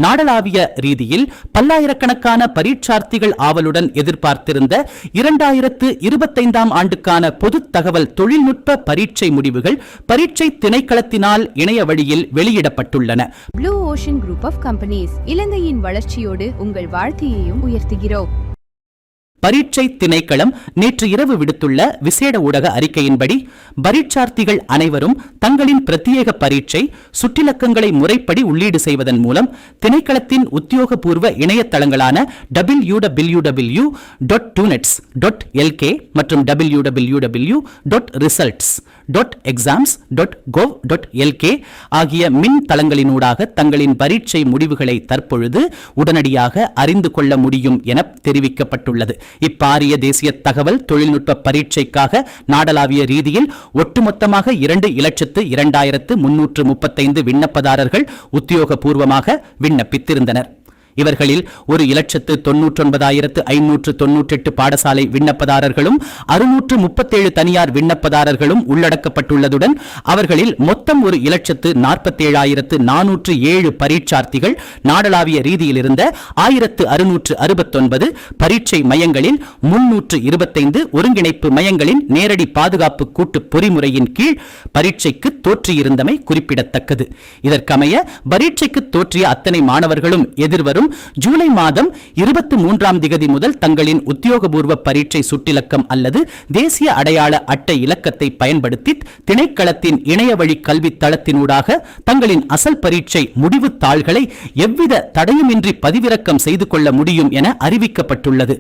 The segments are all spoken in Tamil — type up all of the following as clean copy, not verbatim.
நாடளாவிய ரீதியில் பல்லாயிரக்கணக்கான பரீட்சார்த்திகள் ஆவலுடன் எதிர்பார்த்திருந்த 2025ஆம் ஆண்டுக்கான பொது தகவல் தொழில்நுட்ப பரீட்சை முடிவுகள் பரீட்சை திணைக்களத்தினால் இணைய வழியில் வெளியிடப்பட்டுள்ளன. Blue ocean group of companies இலங்கையின் வளர்ச்சியோடு உங்கள் வாழ்க்கையையும் உயர்த்துகிறோம். பரீட்சை திணைக்களம் நேற்று இரவு விடுத்துள்ள விசேட ஊடக அறிக்கையின்படி பரீட்சார்த்திகள் அனைவரும் தங்களின் பிரத்யேக பரீட்சை சுற்றிலக்கங்களை முறைப்படி உள்ளீடு செய்வதன் மூலம் திணைக்களத்தின் உத்தியோகபூர்வ இணையதளங்களான www.tunets.lk மற்றும் www.results.exams.gov.lk ஆகிய மின் தளங்களினூடாக தங்களின் பரீட்சை முடிவுகளை தற்பொழுது உடனடியாக அறிந்து கொள்ள முடியும் என தெரிவிக்கப்பட்டுள்ளது. இப்பாரிய தேசிய தகவல் தொழில்நுட்ப பரீட்சைக்காக நாடளாவிய ரீதியில் ஒட்டுமொத்தமாக 2,02,335 விண்ணப்பதாரர்கள் உத்தியோகபூர்வமாக விண்ணப்பித்திருந்தனர். இவர்களில் 1,99,598 பாடசாலை விண்ணப்பதாரர்களும் 637 தனியார் விண்ணப்பதாரர்களும் உள்ளடக்கப்பட்டுள்ளதுடன் அவர்களில் மொத்தம் 1,47,407 பரீட்சார்த்திகள் நாடளாவிய ரீதியில் இருந்த 1,669 பரீட்சை மையங்களில் 325 ஒருங்கிணைப்பு மையங்களின் நேரடி பாதுகாப்பு கூட்டு பொறிமுறையின் கீழ் பரீட்சைக்கு தோற்றியிருந்தமை குறிப்பிடத்தக்கது. இதற்கமைய பரீட்சைக்கு தோற்றிய அத்தனை மாணவர்களும் எதிர்வரும் ஜூலை மாதம் 23ஆம் திகதி முதல் தங்களின் உத்தியோகபூர்வ பரீட்சை சுட்டிலக்கம் அல்லது தேசிய அடையாள அட்டை இலக்கத்தை பயன்படுத்தி திணைக்களத்தின் இணையவழி கல்வி தளத்தினூடாக தங்களின் அசல் பரீட்சை முடிவு தாள்களை எவ்வித தடையுமின்றி பதிவிறக்கம் செய்து கொள்ள முடியும் என அறிவிக்கப்பட்டுள்ளது.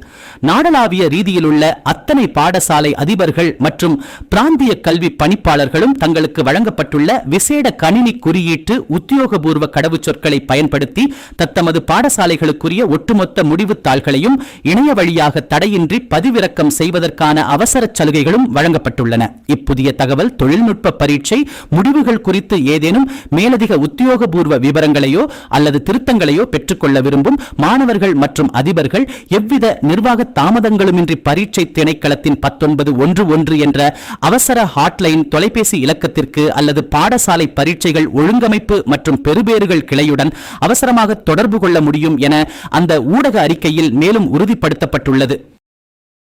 நாடளாவிய ரீதியிலுள்ள அத்தனை பாடசாலை அதிபர்கள் மற்றும் பிராந்திய கல்வி பணிப்பாளர்களும் தங்களுக்கு வழங்கப்பட்டுள்ள விசேட கணினி குறியீட்டு உத்தியோகபூர்வ கடவுச்சொற்களை பயன்படுத்தி தத்தமது பாடசாலைகளுக்குரிய ஒட்டுமொத்த முடிவு தாள்களையும் இணைய வழியாக தடையின்றி பதிவிறக்கம் செய்வதற்கான அவசர சலுகைகளும் வழங்கப்பட்டுள்ளன. இப்புதிய தகவல் தொழில்நுட்ப பரீட்சை முடிவுகள் குறித்து ஏதேனும் மேலதிக உத்தியோகபூர்வ விவரங்களையோ அல்லது திருத்தங்களையோ பெற்றுக்கொள்ள விரும்பும் மாணவர்கள் மற்றும் அதிபர்கள் எவ்வித நிர்வாக தாமதங்களுமின்றி பரீட்சை திணைக்களத்தின் 1911 என்ற அவசர ஹாட்லைன் தொலைபேசி இலக்கத்திற்கு அல்லது பாடசாலை பரீட்சைகள் ஒழுங்கமைப்பு மற்றும் பெறுபேறுகள் கிளையுடன் அவசரமாக தொடர்பு கொள்ள முடியும் என அந்த ஊடக அறிக்கையில் மேலும் உறுதிப்படுத்தப்பட்டுள்ளது.